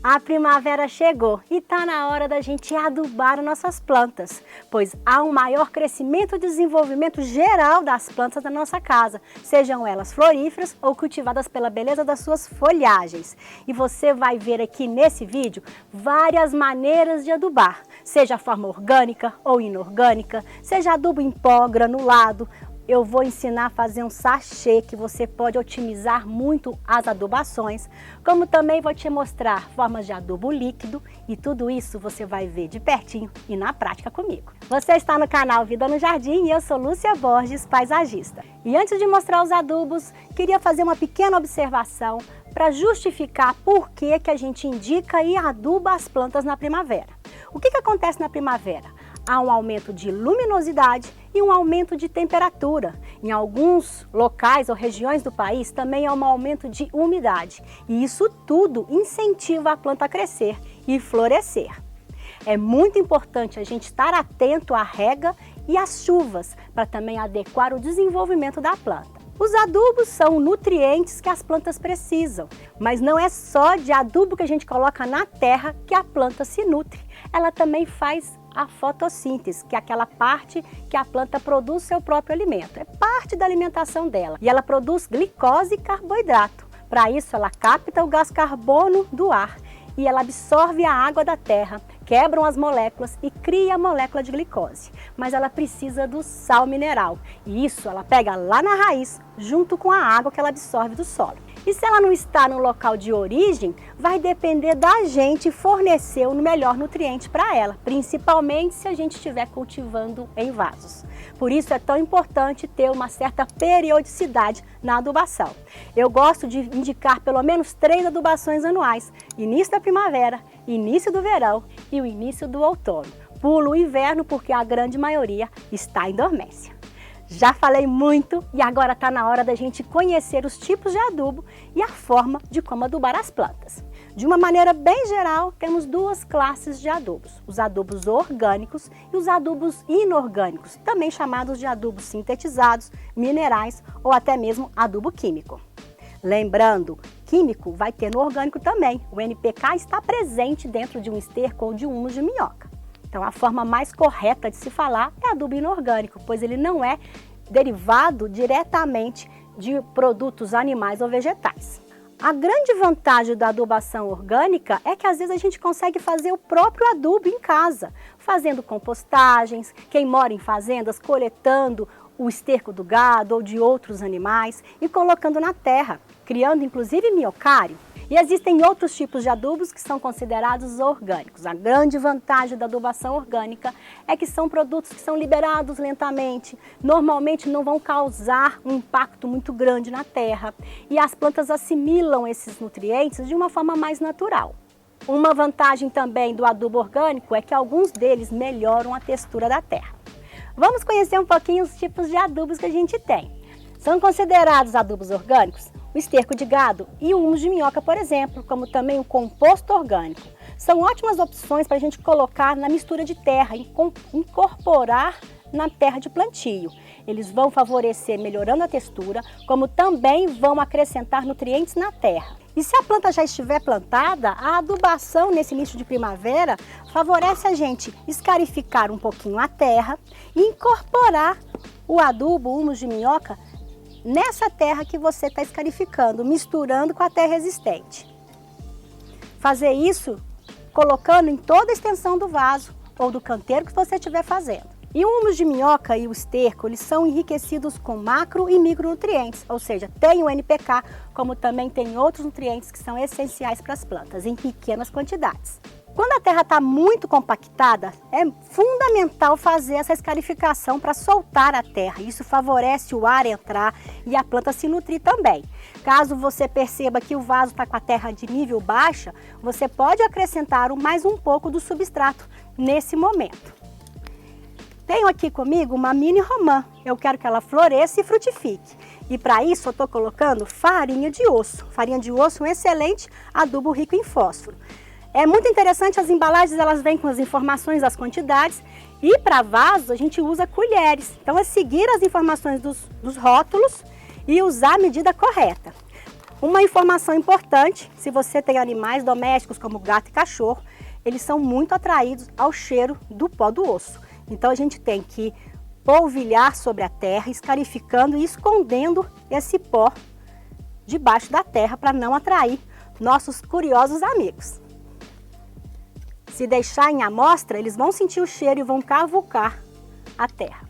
A primavera chegou e está na hora da gente adubar nossas plantas, pois há um maior crescimento e desenvolvimento geral das plantas da nossa casa, sejam elas floríferas ou cultivadas pela beleza das suas folhagens. E você vai ver aqui nesse vídeo várias maneiras de adubar, seja a forma orgânica ou inorgânica, seja adubo em pó, granulado. Eu vou ensinar a fazer um sachê que você pode otimizar muito as adubações, como também vou te mostrar formas de adubo líquido e tudo isso você vai ver de pertinho e na prática comigo. Você está no canal Vida no Jardim e eu sou Lúcia Borges, paisagista. E antes de mostrar os adubos, queria fazer uma pequena observação para justificar por que a gente indica e aduba as plantas na primavera. O que acontece na primavera? Há um aumento de luminosidade e um aumento de temperatura. Em alguns locais ou regiões do país também há um aumento de umidade. E isso tudo incentiva a planta a crescer e florescer. É muito importante a gente estar atento à rega e às chuvas para também adequar o desenvolvimento da planta. Os adubos são nutrientes que as plantas precisam, mas não é só de adubo que a gente coloca na terra que a planta se nutre. Ela também faz a fotossíntese, que é aquela parte que a planta produz seu próprio alimento. É parte da alimentação dela. E ela produz glicose e carboidrato. Para isso, ela capta o gás carbono do ar e ela absorve a água da terra, quebram as moléculas e cria a molécula de glicose. Mas ela precisa do sal mineral e isso ela pega lá na raiz, junto com a água que ela absorve do solo. E se ela não está no local de origem, vai depender da gente fornecer o melhor nutriente para ela, principalmente se a gente estiver cultivando em vasos. Por isso é tão importante ter uma certa periodicidade na adubação. Eu gosto de indicar pelo menos 3 adubações anuais: início da primavera, início do verão e o início do outono. Pulo o inverno porque a grande maioria está em dormência. Já falei muito e agora está na hora da gente conhecer os tipos de adubo e a forma de como adubar as plantas. De uma maneira bem geral, temos 2 classes de adubos: os adubos orgânicos e os adubos inorgânicos, também chamados de adubos sintetizados, minerais ou até mesmo adubo químico. Lembrando, químico vai ter no orgânico também. O NPK está presente dentro de um esterco ou de um humus de minhoca. Então, a forma mais correta de se falar é adubo inorgânico, pois ele não é derivado diretamente de produtos animais ou vegetais. A grande vantagem da adubação orgânica é que às vezes a gente consegue fazer o próprio adubo em casa, fazendo compostagens, quem mora em fazendas coletando o esterco do gado ou de outros animais e colocando na terra, criando inclusive miocário. E existem outros tipos de adubos que são considerados orgânicos. A grande vantagem da adubação orgânica é que são produtos que são liberados lentamente, normalmente não vão causar um impacto muito grande na terra e as plantas assimilam esses nutrientes de uma forma mais natural. Uma vantagem também do adubo orgânico é que alguns deles melhoram a textura da terra. Vamos conhecer um pouquinho os tipos de adubos que a gente tem. São considerados adubos orgânicos o esterco de gado e o humus de minhoca, por exemplo, como também o composto orgânico. São ótimas opções para a gente colocar na mistura de terra, incorporar na terra de plantio. Eles vão favorecer melhorando a textura, como também vão acrescentar nutrientes na terra. E se a planta já estiver plantada, a adubação nesse início de primavera favorece a gente escarificar um pouquinho a terra e incorporar o adubo, o humus de minhoca, nessa terra que você está escarificando, misturando com a terra existente. Fazer isso colocando em toda a extensão do vaso ou do canteiro que você estiver fazendo. E o humus de minhoca e o esterco, eles são enriquecidos com macro e micronutrientes, ou seja, tem o NPK, como também tem outros nutrientes que são essenciais para as plantas, em pequenas quantidades. Quando a terra está muito compactada, é fundamental fazer essa escarificação para soltar a terra. Isso favorece o ar entrar e a planta se nutrir também. Caso você perceba que o vaso está com a terra de nível baixa, você pode acrescentar mais um pouco do substrato nesse momento. Tenho aqui comigo uma mini romã. Eu quero que ela floresça e frutifique. E para isso eu estou colocando farinha de osso. Farinha de osso é um excelente adubo rico em fósforo. É muito interessante, as embalagens elas vêm com as informações das quantidades e para vasos a gente usa colheres. Então é seguir as informações dos rótulos e usar a medida correta. Uma informação importante, se você tem animais domésticos como gato e cachorro, eles são muito atraídos ao cheiro do pó do osso. Então a gente tem que polvilhar sobre a terra, escarificando e escondendo esse pó debaixo da terra para não atrair nossos curiosos amigos. Se deixar em amostra, eles vão sentir o cheiro e vão cavucar a terra.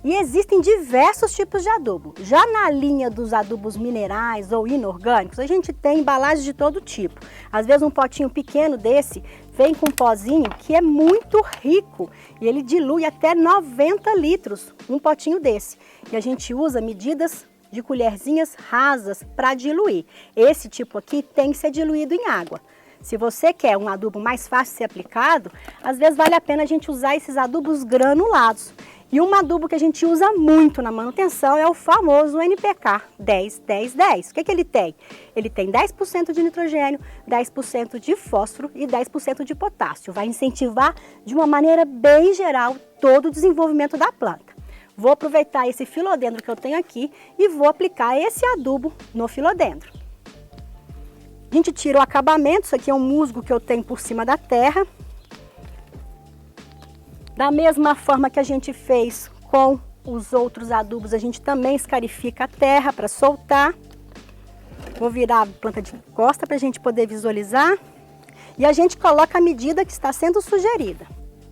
E existem diversos tipos de adubo. Já na linha dos adubos minerais ou inorgânicos, a gente tem embalagens de todo tipo. Às vezes um potinho pequeno desse vem com um pozinho que é muito rico e ele dilui até 90 litros, um potinho desse. E a gente usa medidas de colherzinhas rasas para diluir. Esse tipo aqui tem que ser diluído em água. Se você quer um adubo mais fácil de ser aplicado, às vezes vale a pena a gente usar esses adubos granulados. E um adubo que a gente usa muito na manutenção é o famoso NPK 10-10-10. O que ele tem? Ele tem 10% de nitrogênio, 10% de fósforo e 10% de potássio. Vai incentivar de uma maneira bem geral todo o desenvolvimento da planta. Vou aproveitar esse filodendro que eu tenho aqui e vou aplicar esse adubo no filodendro. A gente tira o acabamento, isso aqui é um musgo que eu tenho por cima da terra. Da mesma forma que a gente fez com os outros adubos, a gente também escarifica a terra para soltar. Vou virar a planta de costa para a gente poder visualizar. E a gente coloca a medida que está sendo sugerida.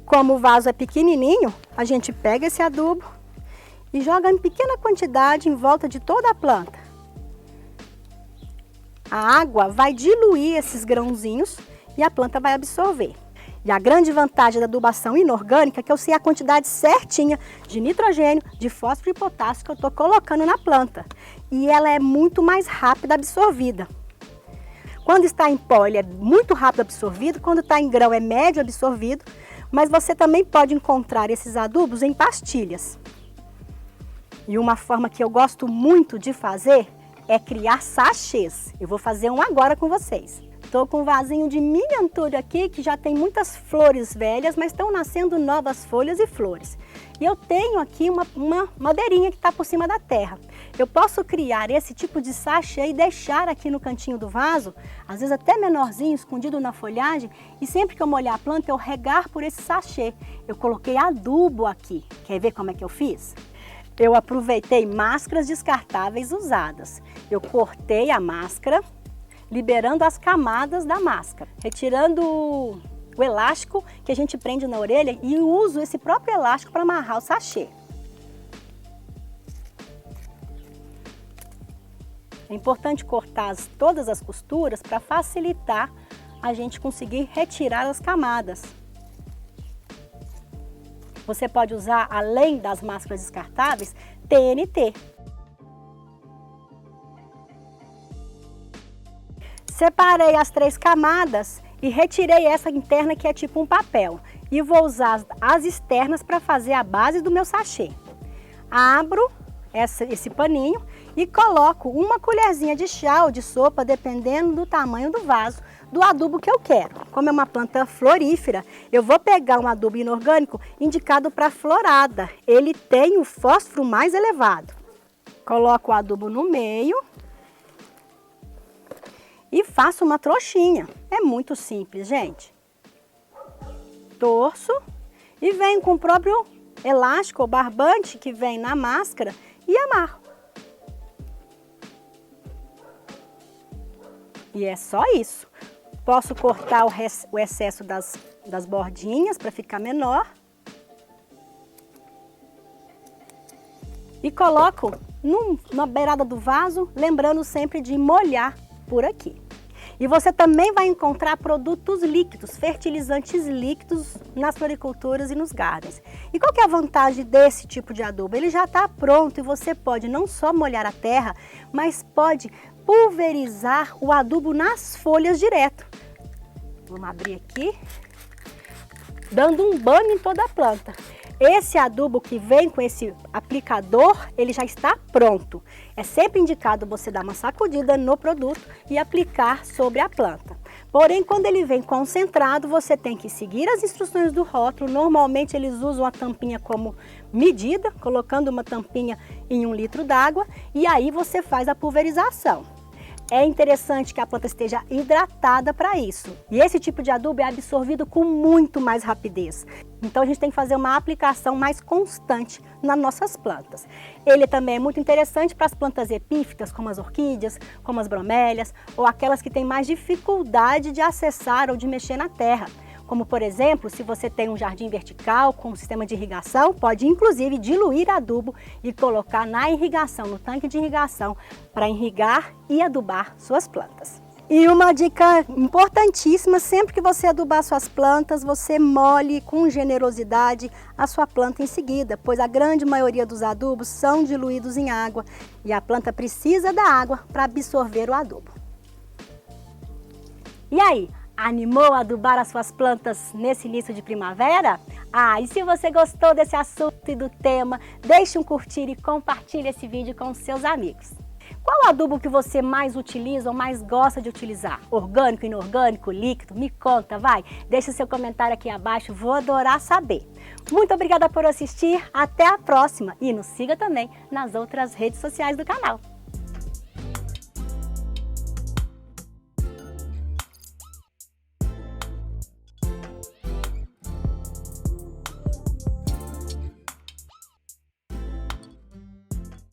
Como o vaso é pequenininho, a gente pega esse adubo e joga em pequena quantidade em volta de toda a planta. A água vai diluir esses grãozinhos e a planta vai absorver. E a grande vantagem da adubação inorgânica é que eu sei a quantidade certinha de nitrogênio, de fósforo e potássio que eu estou colocando na planta. E ela é muito mais rápida absorvida. Quando está em pó, ele é muito rápido absorvido. Quando está em grão, é médio absorvido. Mas você também pode encontrar esses adubos em pastilhas. E uma forma que eu gosto muito de fazer é criar sachês. Eu vou fazer um agora com vocês. Estou com um vasinho de miniatura aqui, que já tem muitas flores velhas, mas estão nascendo novas folhas e flores. E eu tenho aqui uma madeirinha que está por cima da terra. Eu posso criar esse tipo de sachê e deixar aqui no cantinho do vaso, às vezes até menorzinho, escondido na folhagem, e sempre que eu molhar a planta, eu regar por esse sachê. Eu coloquei adubo aqui. Quer ver como é que eu fiz? Eu aproveitei máscaras descartáveis usadas. Eu cortei a máscara, liberando as camadas da máscara, retirando o elástico que a gente prende na orelha e uso esse próprio elástico para amarrar o sachê. É importante cortar todas as costuras para facilitar a gente conseguir retirar as camadas. Você pode usar, além das máscaras descartáveis, TNT. Separei as 3 camadas e retirei essa interna que é tipo um papel. E vou usar as externas para fazer a base do meu sachê. Abro esse paninho e coloco uma colherzinha de chá ou de sopa, dependendo do tamanho do vaso, do adubo que eu quero. Como é uma planta florífera, eu vou pegar um adubo inorgânico indicado para florada. Ele tem o fósforo mais elevado. Coloco o adubo no meio e faço uma trouxinha. É muito simples, gente. Torço e venho com o próprio elástico ou barbante que vem na máscara e amarro. E é só isso. Posso cortar o excesso das bordinhas para ficar menor. E coloco na beirada do vaso, lembrando sempre de molhar por aqui. E você também vai encontrar produtos líquidos, fertilizantes líquidos nas floriculturas e nos gardens. E qual que é a vantagem desse tipo de adubo? Ele já está pronto e você pode não só molhar a terra, mas pode pulverizar o adubo nas folhas direto. Vamos abrir aqui, dando um banho em toda a planta. Esse adubo que vem com esse aplicador, ele já está pronto. É sempre indicado você dar uma sacudida no produto e aplicar sobre a planta. Porém, quando ele vem concentrado, você tem que seguir as instruções do rótulo. Normalmente eles usam a tampinha como medida, colocando uma tampinha em 1 litro d'água, e aí você faz a pulverização. É interessante que a planta esteja hidratada para isso. E esse tipo de adubo é absorvido com muito mais rapidez. Então a gente tem que fazer uma aplicação mais constante nas nossas plantas. Ele também é muito interessante para as plantas epífitas, como as orquídeas, como as bromélias, ou aquelas que têm mais dificuldade de acessar ou de mexer na terra. Como, por exemplo, se você tem um jardim vertical com um sistema de irrigação, pode inclusive diluir adubo e colocar na irrigação, no tanque de irrigação, para irrigar e adubar suas plantas. E uma dica importantíssima, sempre que você adubar suas plantas, você molhe com generosidade a sua planta em seguida, pois a grande maioria dos adubos são diluídos em água e a planta precisa da água para absorver o adubo. E aí? Animou a adubar as suas plantas nesse início de primavera? E se você gostou desse assunto e do tema, deixe um curtir e compartilhe esse vídeo com os seus amigos. Qual adubo que você mais utiliza ou mais gosta de utilizar? Orgânico, inorgânico, líquido? Me conta, vai! Deixe o seu comentário aqui abaixo, vou adorar saber. Muito obrigada por assistir, até a próxima e nos siga também nas outras redes sociais do canal.